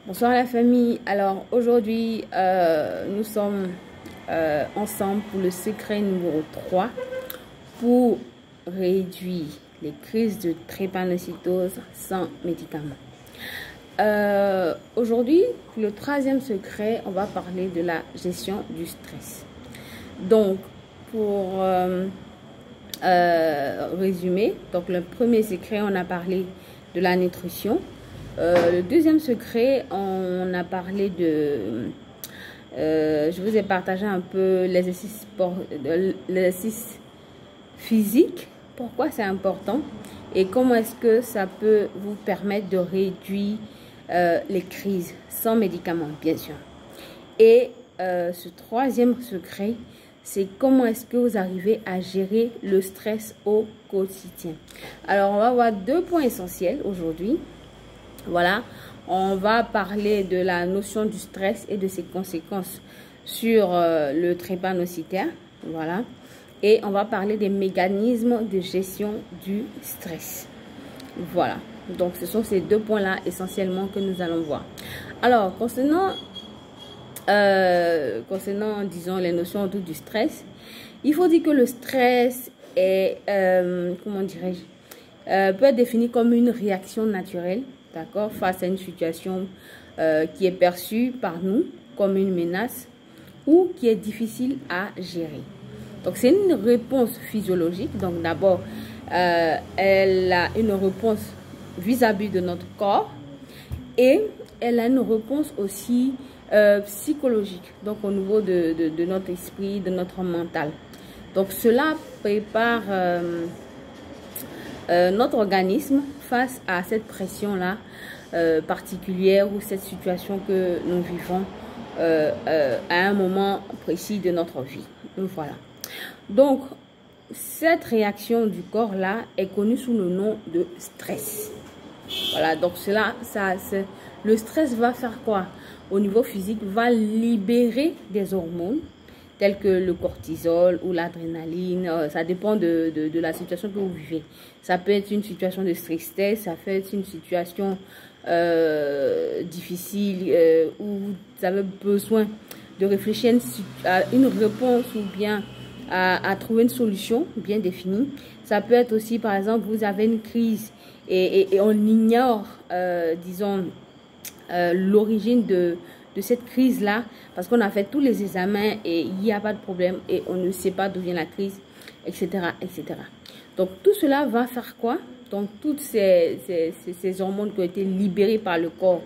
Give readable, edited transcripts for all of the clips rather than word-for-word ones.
Bonsoir la famille. Alors aujourd'hui, nous sommes ensemble pour le secret numéro 3 pour réduire les crises de drépanocytose sans médicaments. Aujourd'hui, le troisième secret, on va parler de la gestion du stress. Donc, pour résumer, donc le premier secret, on a parlé de la nutrition. Le deuxième secret, on a parlé de... je vous ai partagé un peu l'exercice physique, pourquoi c'est important et comment est-ce que ça peut vous permettre de réduire les crises sans médicaments, bien sûr. Et ce troisième secret, c'est comment est-ce que vous arrivez à gérer le stress au quotidien. Alors, on va voir deux points essentiels aujourd'hui. Voilà, on va parler de la notion du stress et de ses conséquences sur le drépanocytaire. Voilà, et on va parler des mécanismes de gestion du stress. Voilà, donc ce sont ces deux points-là essentiellement que nous allons voir. Alors, concernant disons, les notions du stress, il faut dire que le stress est, comment dirais-je, peut être défini comme une réaction naturelle, d'accord, face à une situation qui est perçue par nous comme une menace ou qui est difficile à gérer. Donc, c'est une réponse physiologique. Donc, d'abord, elle a une réponse vis-à-vis de notre corps et elle a une réponse aussi psychologique, donc au niveau de notre esprit, de notre mental. Donc, cela prépare notre organisme face à cette pression-là particulière ou cette situation que nous vivons à un moment précis de notre vie. Voilà. Donc, cette réaction du corps-là est connue sous le nom de stress. Voilà, donc le stress va faire quoi? Au niveau physique, va libérer des hormones telles que le cortisol ou l'adrénaline. Ça dépend de la situation que vous vivez. Ça peut être une situation de stress, ça peut être une situation difficile où vous avez besoin de réfléchir à une réponse ou bien à trouver une solution bien définie. Ça peut être aussi, par exemple, vous avez une crise et on ignore, disons, l'origine de cette crise-là, parce qu'on a fait tous les examens et il n'y a pas de problème et on ne sait pas d'où vient la crise, etc., etc. Donc, tout cela va faire quoi? Donc, toutes ces hormones qui ont été libérées par le corps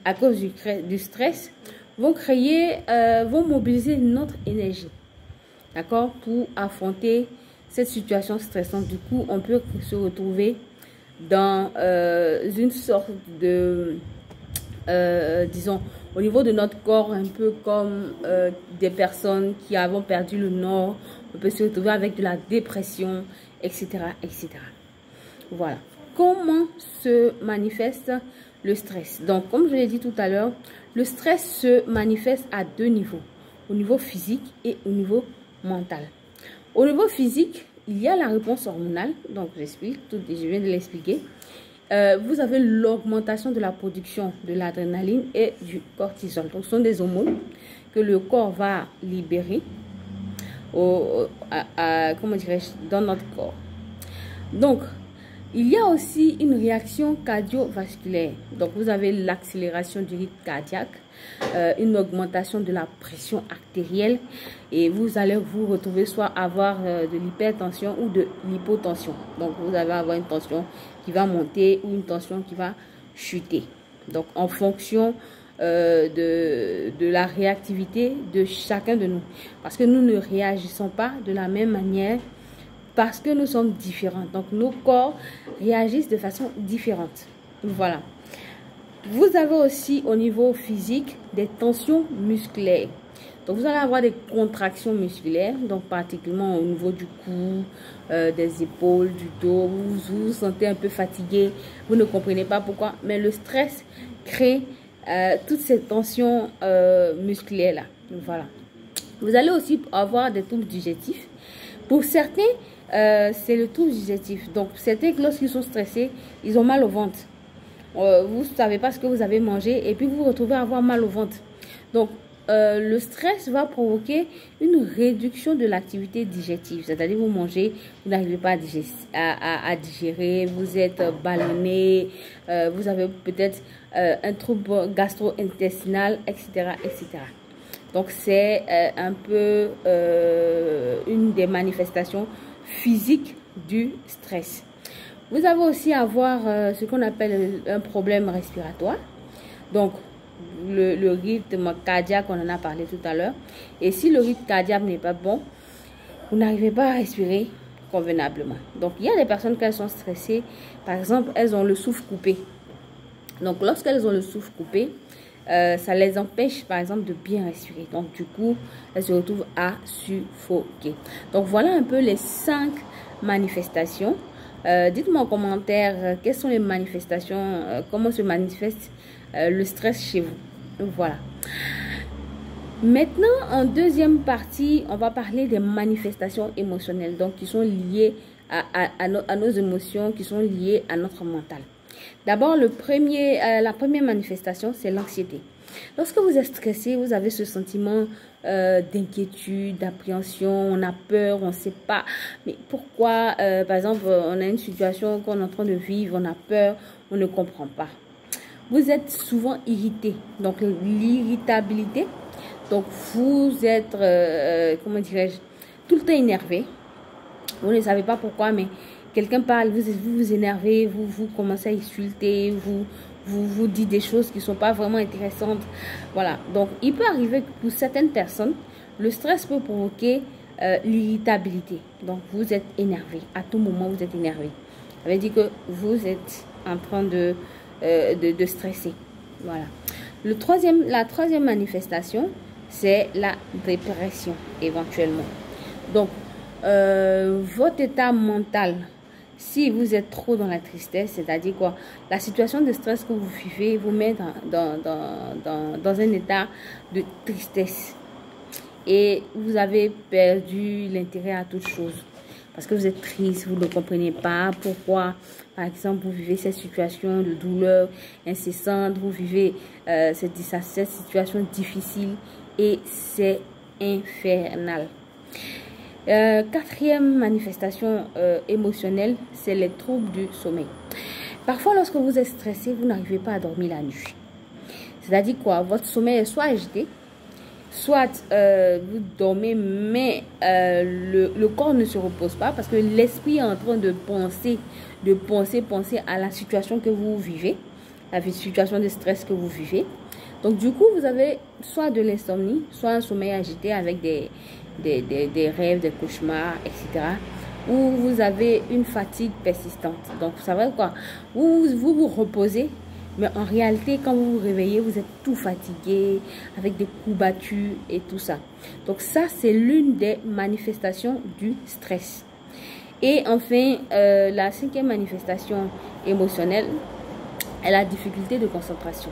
à cause du stress vont vont mobiliser notre énergie, d'accord, pour affronter cette situation stressante. Du coup, on peut se retrouver dans une sorte de... disons, au niveau de notre corps, un peu comme des personnes qui avons perdu le nord, on peut se retrouver avec de la dépression, etc., etc. Voilà. Comment se manifeste le stress? Donc, comme je l'ai dit tout à l'heure, le stress se manifeste à deux niveaux, au niveau physique et au niveau mental. Au niveau physique, il y a la réponse hormonale, donc j'explique, je viens de l'expliquer. Vous avez l'augmentation de la production de l'adrénaline et du cortisol. Donc, ce sont des hormones que le corps va libérer comment dirais-je, dans notre corps. Donc, il y a aussi une réaction cardiovasculaire. Donc, vous avez l'accélération du rythme cardiaque, une augmentation de la pression artérielle et vous allez vous retrouver soit avoir de l'hypertension ou de l'hypotension. Donc, vous allez avoir une tension qui va monter ou une tension qui va chuter. Donc, en fonction de la réactivité de chacun de nous. Parce que nous ne réagissons pas de la même manière parce que nous sommes différents. Donc, nos corps réagissent de façon différente. Voilà. Vous avez aussi au niveau physique des tensions musculaires. Donc, vous allez avoir des contractions musculaires, donc particulièrement au niveau du cou, des épaules, du dos. Vous vous sentez un peu fatigué, vous ne comprenez pas pourquoi. Mais le stress crée toutes ces tensions musculaires-là. Voilà. Vous allez aussi avoir des troubles digestifs. Pour certains, c'est le trouble digestif. Donc, certains, lorsqu'ils sont stressés, ils ont mal au ventre. vous ne savez pas ce que vous avez mangé et puis vous vous retrouvez à avoir mal au ventre. Donc, le stress va provoquer une réduction de l'activité digestive. C'est-à-dire, vous mangez, vous n'arrivez pas à digérer, vous êtes ballonné, vous avez peut-être un trouble gastro-intestinal, etc., etc. Donc, c'est un peu une des manifestations physiques du stress. Vous avez aussi à avoir ce qu'on appelle un problème respiratoire. Donc, le rythme cardiaque, on en a parlé tout à l'heure. Et si le rythme cardiaque n'est pas bon, vous n'arrivez pas à respirer convenablement. Donc, il y a des personnes qui sont stressées. Par exemple, elles ont le souffle coupé. Donc, lorsqu'elles ont le souffle coupé, ça les empêche, par exemple, de bien respirer. Donc, du coup, elles se retrouvent à suffoquer. Donc, voilà un peu les 5 manifestations. Dites-moi en commentaire quelles sont les manifestations, comment se manifeste le stress chez vous. Voilà. Maintenant, en deuxième partie, on va parler des manifestations émotionnelles, donc qui sont liées à nos émotions, qui sont liées à notre mental. D'abord, la première manifestation, c'est l'anxiété. Lorsque vous êtes stressé, vous avez ce sentiment d'inquiétude, d'appréhension, on a peur, on ne sait pas. Mais pourquoi, par exemple, on a une situation qu'on est en train de vivre, on a peur, on ne comprend pas. Vous êtes souvent irrité, donc l'irritabilité. Donc, vous êtes, comment dirais-je, tout le temps énervé. Vous ne savez pas pourquoi, mais quelqu'un parle, vous énervez, vous commencez à insulter, vous dites des choses qui ne sont pas vraiment intéressantes. Voilà. Donc, il peut arriver que pour certaines personnes, le stress peut provoquer l'irritabilité. Donc, vous êtes énervé. À tout moment, vous êtes énervé. Ça veut dire que vous êtes en train de stresser. Voilà. La troisième manifestation, c'est la dépression, éventuellement. Donc, votre état mental, si vous êtes trop dans la tristesse, c'est-à-dire quoi, la situation de stress que vous vivez vous met dans un état de tristesse et vous avez perdu l'intérêt à toute chose parce que vous êtes triste, vous ne comprenez pas pourquoi, par exemple, vous vivez cette situation de douleur incessante, vous vivez cette situation difficile et c'est infernal. Quatrième manifestation émotionnelle, c'est les troubles du sommeil. Parfois, lorsque vous êtes stressé, vous n'arrivez pas à dormir la nuit. C'est-à-dire quoi? Votre sommeil est soit agité, soit vous dormez, mais le corps ne se repose pas parce que l'esprit est en train de penser à la situation que vous vivez, la situation de stress que vous vivez. Donc, du coup, vous avez soit de l'insomnie, soit un sommeil agité avec des rêves, des cauchemars, etc. Ou vous avez une fatigue persistante. Donc, vous savez quoi? Vous reposez, mais en réalité, quand vous vous réveillez, vous êtes tout fatigué, avec des coups battus et tout ça. Donc, ça, c'est l'une des manifestations du stress. Et enfin, la cinquième manifestation émotionnelle est la difficulté de concentration.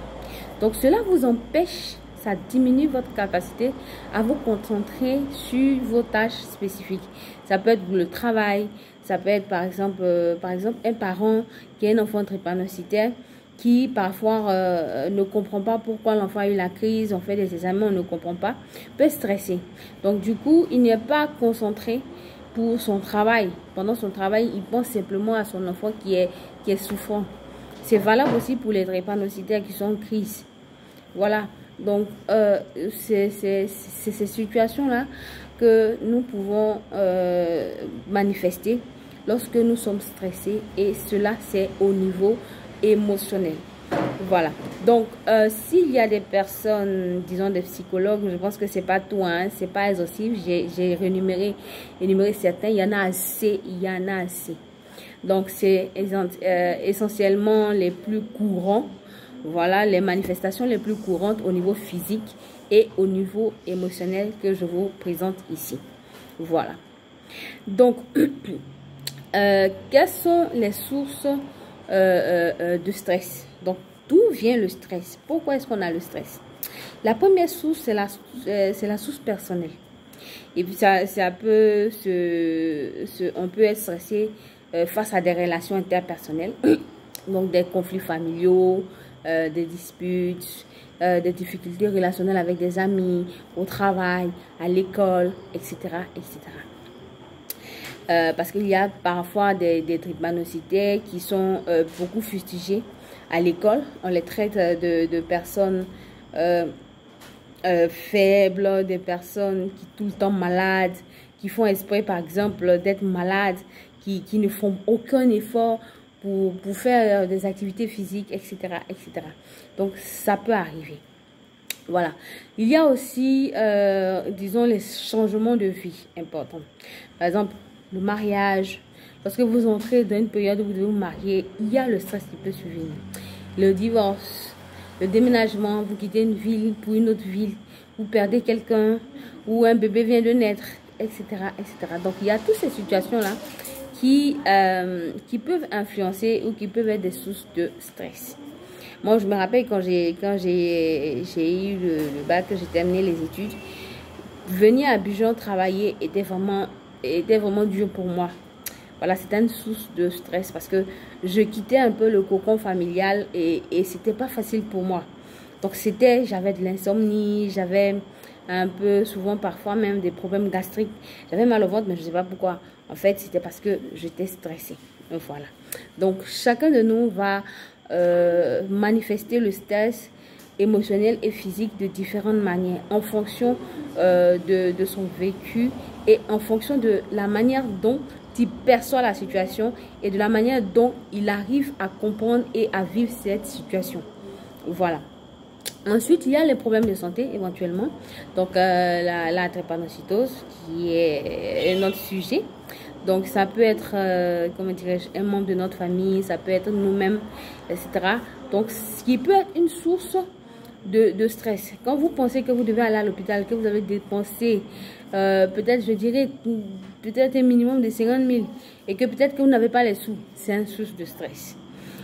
Donc, cela vous empêche, ça diminue votre capacité à vous concentrer sur vos tâches spécifiques. Ça peut être le travail, ça peut être par exemple un parent qui a un enfant drépanocytaire qui parfois ne comprend pas pourquoi l'enfant a eu la crise, on fait des examens, on ne comprend pas, peut stresser. Donc du coup, il n'est pas concentré pour son travail. Pendant son travail, il pense simplement à son enfant qui est souffrant. C'est valable aussi pour les drépanocytaires qui sont en crise. Voilà. Donc, c'est ces situations-là que nous pouvons manifester lorsque nous sommes stressés. Et cela, c'est au niveau émotionnel. Voilà. Donc, s'il y a des personnes, disons des psychologues, je pense que c'est pas tout, hein, c'est pas exhaustif. J'ai énuméré certains. Il y en a assez. Donc, c'est essentiellement les plus courants. Voilà les manifestations les plus courantes au niveau physique et au niveau émotionnel que je vous présente ici. Voilà. Donc, quelles sont les sources de stress? Donc, d'où vient le stress? Pourquoi est-ce qu'on a le stress? La première source, c'est la source personnelle. Et puis, on peut être stressé face à des relations interpersonnelles. Donc des conflits familiaux, des disputes, des difficultés relationnelles avec des amis, au travail, à l'école, etc., etc. Parce qu'il y a parfois des trypanocytaires qui sont beaucoup fustigés à l'école. On les traite de personnes faibles, des personnes qui tout le temps malades, qui font exprès par exemple d'être malades, qui ne font aucun effort pour faire des activités physiques, etc., etc. Donc ça peut arriver. Voilà. Il y a aussi, disons, les changements de vie importants. Par exemple, le mariage. Lorsque vous entrez dans une période où vous devez vous marier, il y a le stress qui peut survenir. Le divorce, le déménagement, vous quittez une ville pour une autre ville, vous perdez quelqu'un, ou un bébé vient de naître, etc., etc. Donc, il y a toutes ces situations-là qui peuvent influencer ou qui peuvent être des sources de stress. Moi, je me rappelle quand j'ai eu le bac, que j'ai terminé les études, venir à Abidjan travailler était vraiment dur pour moi. Voilà, c'était une source de stress parce que je quittais un peu le cocon familial et c'était pas facile pour moi. Donc j'avais de l'insomnie, j'avais un peu, souvent parfois même des problèmes gastriques. J'avais mal au ventre, mais je ne sais pas pourquoi. En fait, c'était parce que j'étais stressée. Donc voilà. Donc chacun de nous va manifester le stress émotionnel et physique de différentes manières en fonction de son vécu et en fonction de la manière dont il perçoit la situation et de la manière dont il arrive à comprendre et à vivre cette situation. Voilà. Ensuite, il y a les problèmes de santé éventuellement. Donc, la drépanocytose qui est un autre sujet. Donc, ça peut être, comment dirais-je, un membre de notre famille, ça peut être nous-mêmes, etc. Donc, ce qui peut être une source de stress. Quand vous pensez que vous devez aller à l'hôpital, que vous avez dépensé peut-être, je dirais, peut-être un minimum de 50 000 et que peut-être que vous n'avez pas les sous, c'est une source de stress.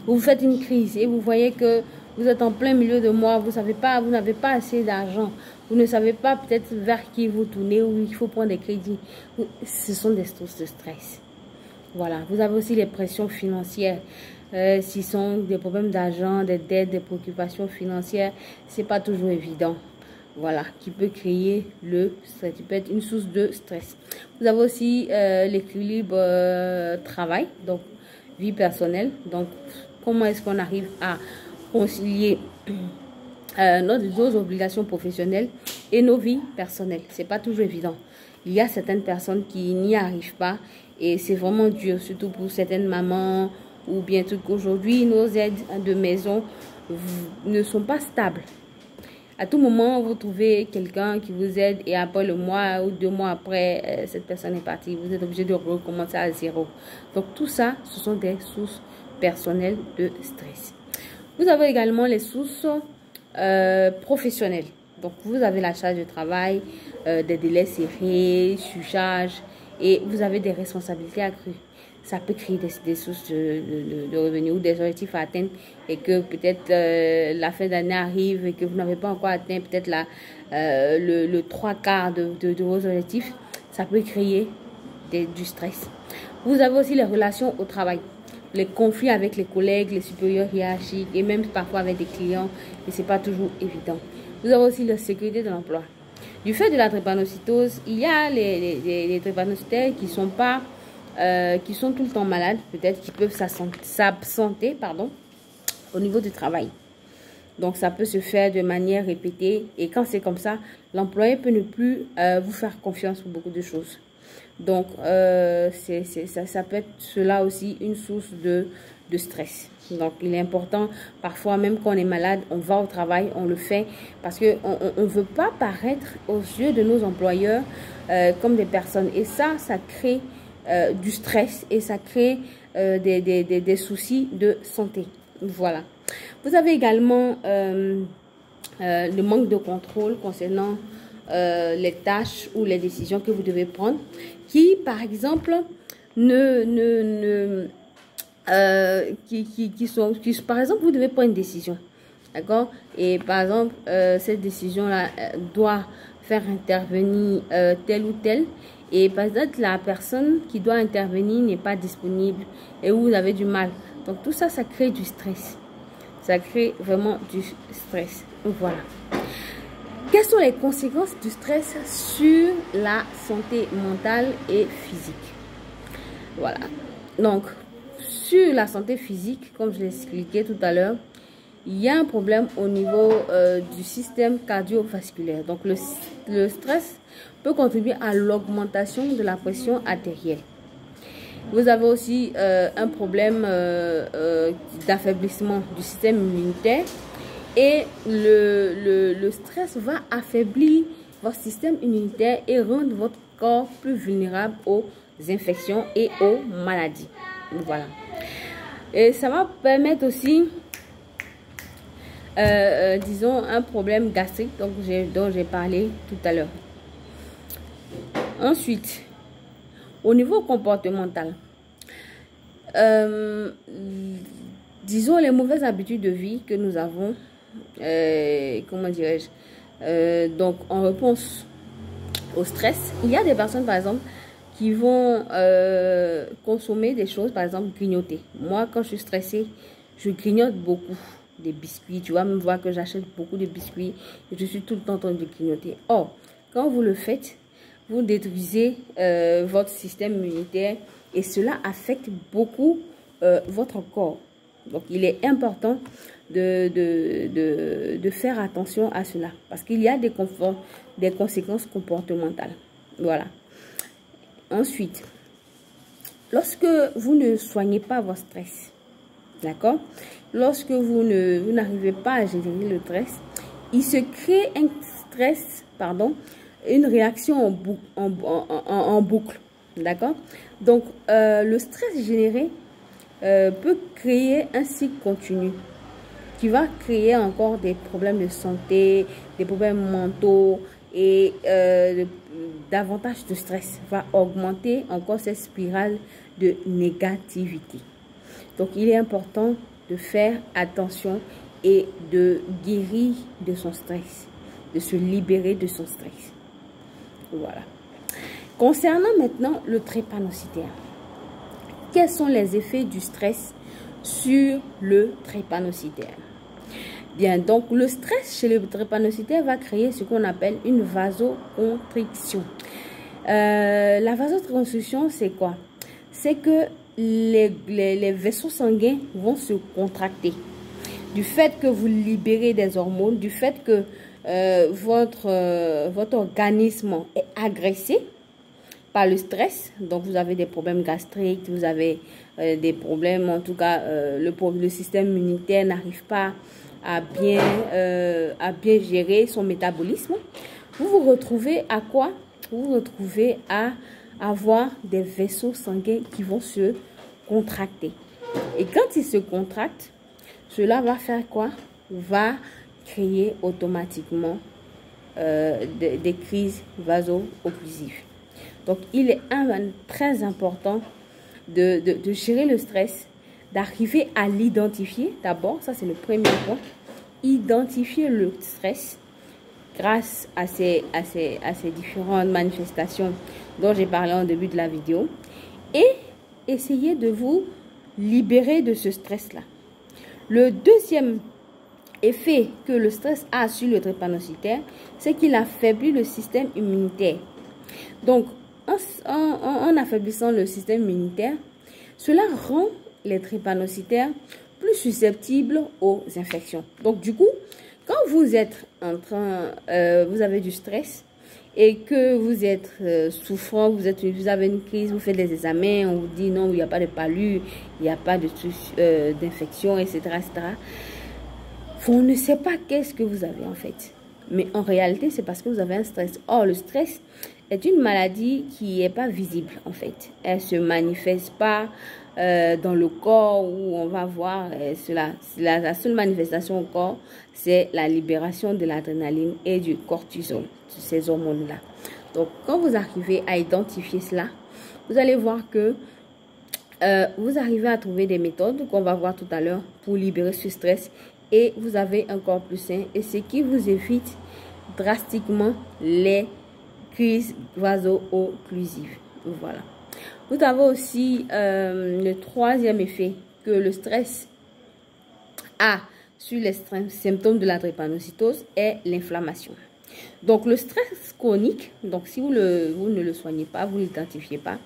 Vous faites une crise et vous voyez que vous êtes en plein milieu de mois, vous n'avez pas assez d'argent, vous ne savez pas peut-être vers qui vous tournez ou il faut prendre des crédits. Ce sont des sources de stress. Voilà, vous avez aussi les pressions financières. S'ils sont des problèmes d'argent, des dettes, des préoccupations financières, c'est pas toujours évident. Voilà, qui peut créer le stress, qui peut être une source de stress. Vous avez aussi l'équilibre travail, donc vie personnelle. Donc, comment est-ce qu'on arrive à concilier nos obligations professionnelles et nos vies personnelles? C'est pas toujours évident. Il y a certaines personnes qui n'y arrivent pas et c'est vraiment dur, surtout pour certaines mamans ou bien tout qu'aujourd'hui, nos aides de maison ne sont pas stables. À tout moment, vous trouvez quelqu'un qui vous aide et après le mois ou 2 mois après, cette personne est partie. Vous êtes obligé de recommencer à zéro. Donc tout ça, ce sont des sources personnelles de stress. Vous avez également les sources professionnelles. Donc vous avez la charge de travail, des délais serrés, surcharge et vous avez des responsabilités accrues. Ça peut créer des sources de revenus ou des objectifs à atteindre et que peut-être la fin d'année arrive et que vous n'avez pas encore atteint peut-être le 3/4 de vos objectifs. Ça peut créer du stress. Vous avez aussi les relations au travail, les conflits avec les collègues, les supérieurs hiérarchiques et même parfois avec des clients et c'est pas toujours évident. Vous avez aussi la sécurité de l'emploi. Du fait de la drépanocytose, il y a les drépanocytaires qui sont tout le temps malades, peut-être qui peuvent s'absenter, au niveau du travail. Donc, ça peut se faire de manière répétée. Et quand c'est comme ça, l'employé peut ne plus vous faire confiance pour beaucoup de choses. Donc, ça peut être cela aussi une source de stress. Donc, il est important, parfois, même quand on est malade, on va au travail, on le fait parce qu'on ne veut pas paraître aux yeux de nos employeurs comme des personnes. Et ça crée du stress et ça crée des soucis de santé. Voilà. Vous avez également le manque de contrôle concernant les tâches ou les décisions que vous devez prendre qui, par exemple, par exemple, vous devez prendre une décision. D'accord? Et par exemple, cette décision-là doit faire intervenir tel ou tel. Et par exemple, la personne qui doit intervenir n'est pas disponible et vous avez du mal Donc tout ça, ça crée du stress. Ça crée vraiment du stress. Voilà. Quelles sont les conséquences du stress sur la santé mentale et physique? Voilà. Donc, sur la santé physique, comme je l'ai expliqué tout à l'heure, il y a un problème au niveau du système cardiovasculaire. Donc, le stress peut contribuer à l'augmentation de la pression artérielle. Vous avez aussi un problème d'affaiblissement du système immunitaire. Et le stress va affaiblir votre système immunitaire et rendre votre corps plus vulnérable aux infections et aux maladies. Voilà. Et ça va permettre aussi, disons, un problème gastrique dont j'ai parlé tout à l'heure. Ensuite, au niveau comportemental, disons les mauvaises habitudes de vie que nous avons, comment dirais-je, donc en réponse au stress, il y a des personnes par exemple qui vont consommer des choses, par exemple grignoter. Moi, quand je suis stressée, je grignote beaucoup des biscuits. Tu vas me voir que j'achète beaucoup de biscuits et je suis tout le temps en train de grignoter. Or, quand vous le faites, vous détruisez votre système immunitaire et cela affecte beaucoup votre corps. Donc, il est important de faire attention à cela parce qu'il y a des conséquences comportementales. Voilà. Ensuite, lorsque vous ne soignez pas votre stress, d'accord? Lorsque vous n'arrivez pas à gérer le stress, il se crée un stress, pardon, une réaction en boucle, d'accord? Donc, le stress généré peut créer un cycle continu qui va créer encore des problèmes de santé, des problèmes mentaux et davantage de stress va augmenter encore cette spirale de négativité. Donc, il est important de faire attention et de guérir de son stress, de se libérer de son stress. Voilà. Concernant maintenant le drépanocytaire, quels sont les effets du stress sur le drépanocytaire? Bien, donc le stress chez le drépanocytaire va créer ce qu'on appelle une vasoconstriction. La vasoconstriction, c'est quoi? C'est que les vaisseaux sanguins vont se contracter. Du fait que vous libérez des hormones, du fait que votre organisme est agressé par le stress, donc vous avez des problèmes gastriques, vous avez des problèmes, en tout cas le système immunitaire n'arrive pas à bien gérer son métabolisme. Vous vous retrouvez à quoi? Vous vous retrouvez à avoir des vaisseaux sanguins qui vont se contracter. Et quand ils se contractent, cela va faire quoi? Va créer automatiquement des crises vaso-occlusives. Donc, il est très important de gérer le stress, d'arriver à l'identifier. D'abord, ça c'est le premier point. Identifier le stress grâce à ces différentes manifestations dont j'ai parlé en début de la vidéo. Et essayer de vous libérer de ce stress-là. Le deuxième effet que le stress a sur le drépanocytaire, c'est qu'il affaiblit le système immunitaire. Donc, en affaiblissant le système immunitaire, cela rend les drépanocytaires plus susceptibles aux infections. Donc, du coup, quand vous êtes vous avez du stress et que vous êtes souffrant, vous avez une crise, vous faites des examens, on vous dit non, il n'y a pas de palu, il n'y a pas d'infection, etc., etc. On ne sait pas qu'est-ce que vous avez en fait. Mais en réalité, c'est parce que vous avez un stress. Or, le stress est une maladie qui n'est pas visible en fait. Elle ne se manifeste pas dans le corps où on va voir cela. La seule manifestation au corps, c'est la libération de l'adrénaline et du cortisol, ces hormones-là. Donc, quand vous arrivez à identifier cela, vous allez voir que vous arrivez à trouver des méthodes qu'on va voir tout à l'heure pour libérer ce stress et vous avez un corps plus sain et ce qui vous évite drastiquement les crises vaso-occlusives. Voilà. Vous avez aussi le troisième effet que le stress a sur les symptômes de la drépanocytose est l'inflammation. Donc, le stress chronique, donc si vous ne le soignez pas, vous ne l'identifiez pas,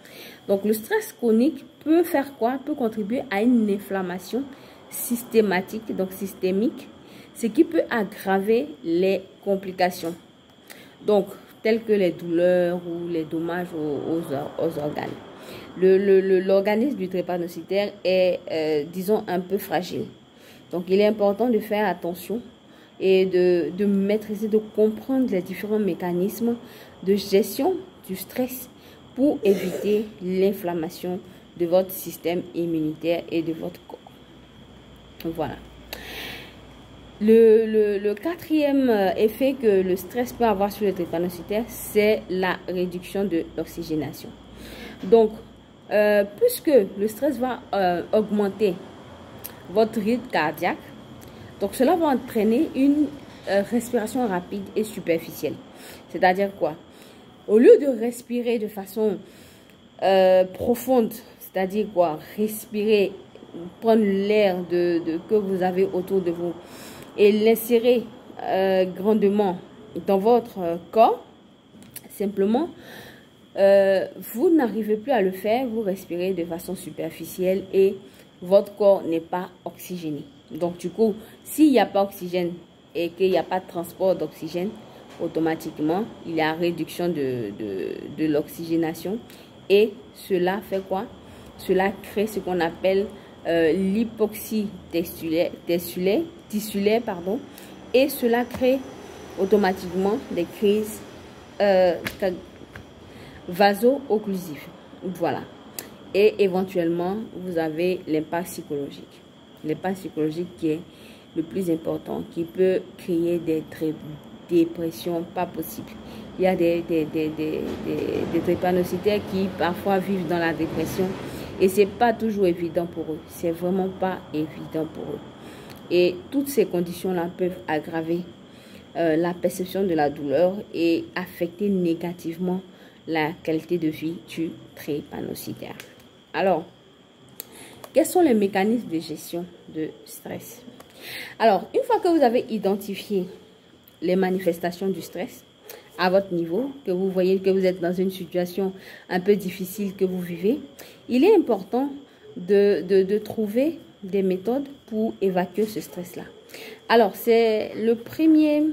donc le stress chronique peut faire quoi? Peut contribuer à une inflammation systématique, donc systémique, ce qui peut aggraver les complications, donc telles que les douleurs ou les dommages aux organes. L'organisme du drépanocytaire est, disons, un peu fragile. Donc, il est important de faire attention et de maîtriser, de comprendre les différents mécanismes de gestion du stress pour éviter l'inflammation de votre système immunitaire et de votre corps. Voilà. Le quatrième effet que le stress peut avoir sur le drépanocytaire, c'est la réduction de l'oxygénation. Donc, puisque le stress va augmenter votre rythme cardiaque, donc cela va entraîner une respiration rapide et superficielle. C'est-à-dire quoi? Au lieu de respirer de façon profonde, c'est-à-dire quoi? Respirer, prendre l'air que vous avez autour de vous et l'insérer grandement dans votre corps, simplement, vous n'arrivez plus à le faire, vous respirez de façon superficielle et votre corps n'est pas oxygéné. Donc, du coup, s'il n'y a pas d'oxygène et qu'il n'y a pas de transport d'oxygène, automatiquement, il y a réduction de l'oxygénation. Et cela fait quoi? Cela crée ce qu'on appelle l'hypoxie tissulaire, pardon. Et cela crée automatiquement des crises vaso-occlusives. Voilà. Et éventuellement, vous avez l'impact psychologique. L'impact psychologique qui est le plus important, qui peut créer des dépressions pas possibles. Il y a des drépanocytaires qui parfois vivent dans la dépression et c'est pas toujours évident pour eux. C'est vraiment pas évident pour eux. Et toutes ces conditions-là peuvent aggraver la perception de la douleur et affecter négativement la qualité de vie du drépanocytaire. Alors, quels sont les mécanismes de gestion de stress? Alors, une fois que vous avez identifié les manifestations du stress à votre niveau, que vous voyez que vous êtes dans une situation un peu difficile que vous vivez, il est important de trouver des méthodes pour évacuer ce stress-là. Alors, c'est le premier,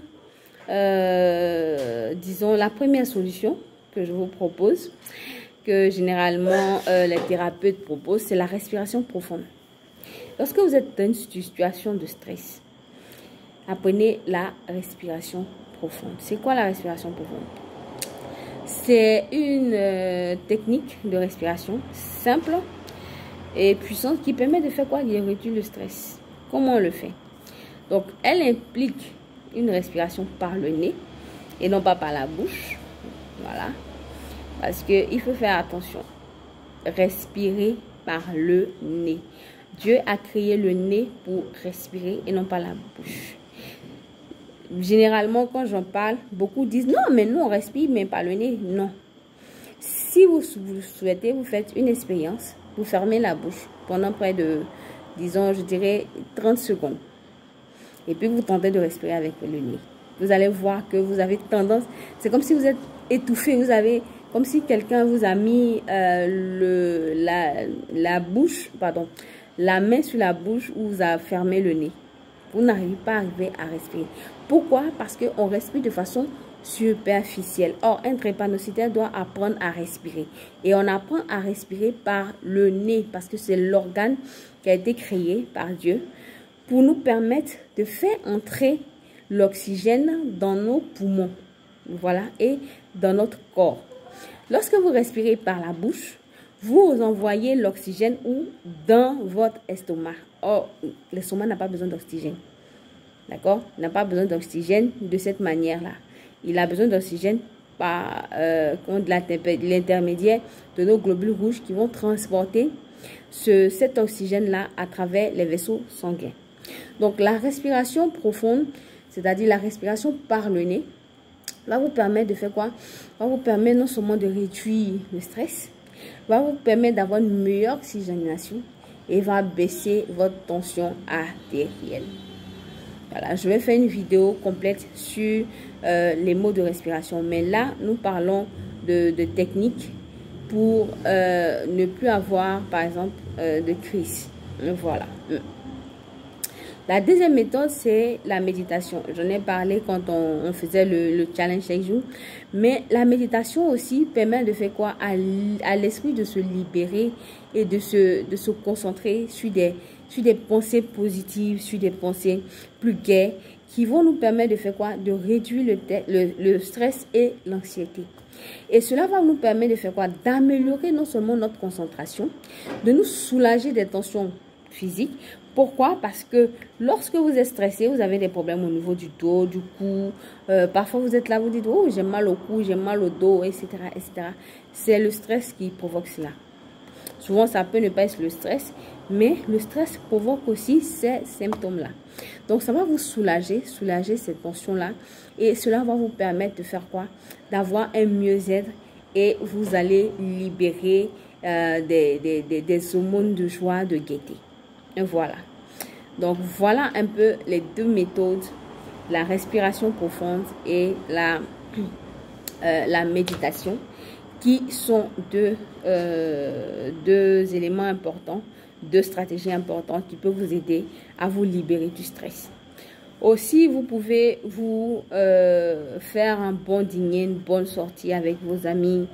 disons, la première solution que je vous propose, que généralement les thérapeutes proposent, c'est la respiration profonde. Lorsque vous êtes dans une situation de stress, apprenez la respiration profonde. C'est quoi la respiration profonde? C'est une technique de respiration simple et puissante qui permet de faire quoi? De réduire le stress. Comment on le fait? Donc, elle implique une respiration par le nez et non pas par la bouche. Voilà. Parce qu'il faut faire attention. Respirer par le nez. Dieu a créé le nez pour respirer et non pas la bouche. Généralement, quand j'en parle, beaucoup disent non, mais nous on respire, mais par le nez. Non. Si vous souhaitez, vous faites une expérience. Vous fermez la bouche pendant près de, disons, je dirais 30 secondes. Et puis vous tentez de respirer avec le nez. Vous allez voir que vous avez tendance, c'est comme si vous êtes étouffé, vous avez, comme si quelqu'un vous a mis la bouche, pardon, la main sur la bouche ou vous a fermé le nez. Vous n'arrivez pas à respirer. Pourquoi? Parce qu'on respire de façon superficielle. Or, un drépanocytaire doit apprendre à respirer. Et on apprend à respirer par le nez parce que c'est l'organe qui a été créé par Dieu pour nous permettre de faire entrer l'oxygène dans nos poumons. Voilà, et dans notre corps. Lorsque vous respirez par la bouche, vous envoyez l'oxygène où? Dans votre estomac. Or, l'estomac n'a pas besoin d'oxygène. D'accord? Il n'a pas besoin d'oxygène de cette manière-là. Il a besoin d'oxygène par l'intermédiaire de nos globules rouges qui vont transporter cet oxygène-là à travers les vaisseaux sanguins. Donc, la respiration profonde, c'est-à-dire la respiration par le nez, va vous permettre de faire quoi? Va vous permettre non seulement de réduire le stress, va vous permettre d'avoir une meilleure oxygénation et va baisser votre tension artérielle. Voilà, je vais faire une vidéo complète sur les mots de respiration. Mais là, nous parlons de techniques pour ne plus avoir, par exemple, de crise. Voilà. La deuxième méthode, c'est la méditation. J'en ai parlé quand on faisait le challenge chaque jour. Mais la méditation aussi permet de faire quoi? À l'esprit de se libérer et de se concentrer sur des pensées positives, sur des pensées plus gaies qui vont nous permettre de faire quoi? De réduire le stress et l'anxiété. Et cela va nous permettre de faire quoi? D'améliorer non seulement notre concentration, de nous soulager des tensions physiques. Pourquoi? Parce que lorsque vous êtes stressé, vous avez des problèmes au niveau du dos, du cou. Parfois, vous êtes là, vous dites, oh, j'ai mal au cou, j'ai mal au dos, etc., etc. C'est le stress qui provoque cela. Souvent, ça peut ne pas être le stress, mais le stress provoque aussi ces symptômes-là. Donc, ça va vous soulager ces tensions-là. Et cela va vous permettre de faire quoi? D'avoir un mieux-être et vous allez libérer des hormones de joie, de gaieté. Et voilà. Donc, voilà un peu les deux méthodes, la respiration profonde et la méditation, qui sont deux éléments importants, deux stratégies importantes qui peuvent vous aider à vous libérer du stress. Aussi, vous pouvez vous faire un bon dîner, une bonne sortie avec vos amis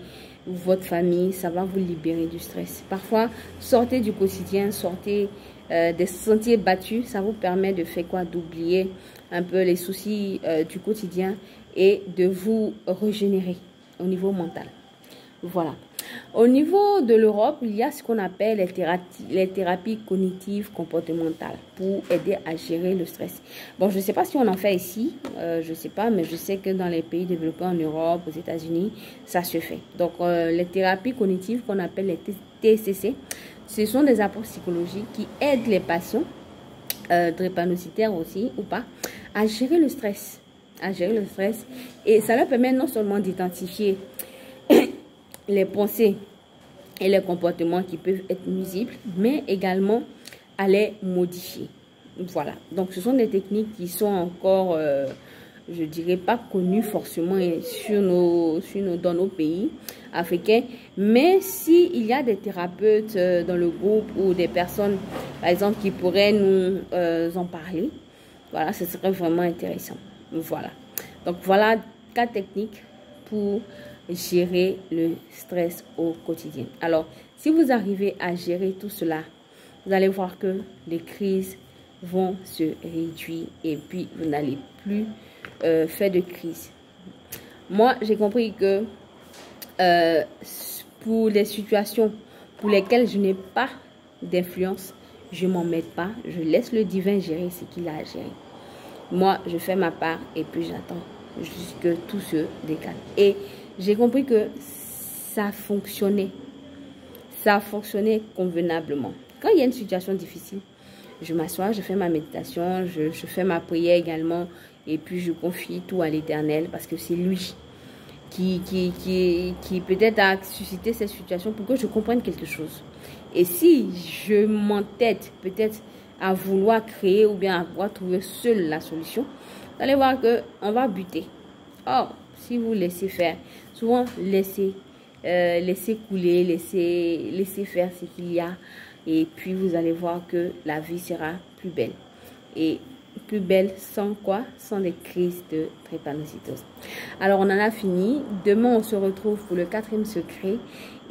ou votre famille. Ça va vous libérer du stress. Parfois, sortez du quotidien, sortez des sentiers battus. Ça vous permet de faire quoi? D'oublier un peu les soucis du quotidien et de vous régénérer au niveau mental. Voilà. Au niveau de l'Europe, il y a ce qu'on appelle les thérapies cognitives comportementales pour aider à gérer le stress. Bon, je ne sais pas si on en fait ici, je ne sais pas, mais je sais que dans les pays développés en Europe, aux États-Unis, ça se fait. Donc, les thérapies cognitives qu'on appelle les TCC, ce sont des approches psychologiques qui aident les patients, drépanocytaires aussi ou pas, à gérer le stress. Et ça leur permet non seulement d'identifier les pensées et les comportements qui peuvent être nuisibles, mais également à les modifier. Voilà. Donc, ce sont des techniques qui sont encore, je dirais, pas connues forcément dans nos pays africains. Mais s'il y a des thérapeutes dans le groupe ou des personnes, par exemple, qui pourraient nous en parler, voilà, ce serait vraiment intéressant. Voilà. Donc, voilà 4 techniques pour gérer le stress au quotidien. Alors, si vous arrivez à gérer tout cela, vous allez voir que les crises vont se réduire et puis vous n'allez plus faire de crise. Moi, j'ai compris que pour les situations pour lesquelles je n'ai pas d'influence, je ne m'en mets pas. Je laisse le divin gérer ce qu'il a à gérer. Moi, je fais ma part et puis j'attends jusqu'à tout se décale. Et j'ai compris que ça fonctionnait. Ça fonctionnait convenablement. Quand il y a une situation difficile, je m'assois, je fais ma méditation, je fais ma prière également. Et puis je confie tout à l'Éternel parce que c'est lui qui peut-être a suscité cette situation pour que je comprenne quelque chose. Et si je m'entête peut-être à vouloir créer ou bien à vouloir trouver seule la solution, vous allez voir qu'on va buter. Or, si vous laissez faire, souvent laissez couler, laissez faire ce qu'il y a. Et puis vous allez voir que la vie sera plus belle. Et plus belle sans quoi? Sans des crises de drépanocytose. Alors on en a fini. Demain on se retrouve pour le 4e secret.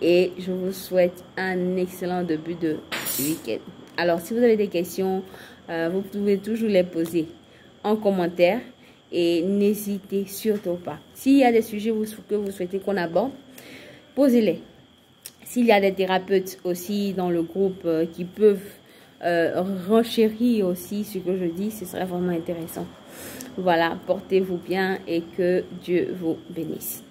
Et je vous souhaite un excellent début de week-end. Alors si vous avez des questions, vous pouvez toujours les poser en commentaire. Et n'hésitez surtout pas. S'il y a des sujets que vous souhaitez qu'on aborde, posez-les. S'il y a des thérapeutes aussi dans le groupe qui peuvent renchérir aussi ce que je dis, ce serait vraiment intéressant. Voilà, portez-vous bien et que Dieu vous bénisse.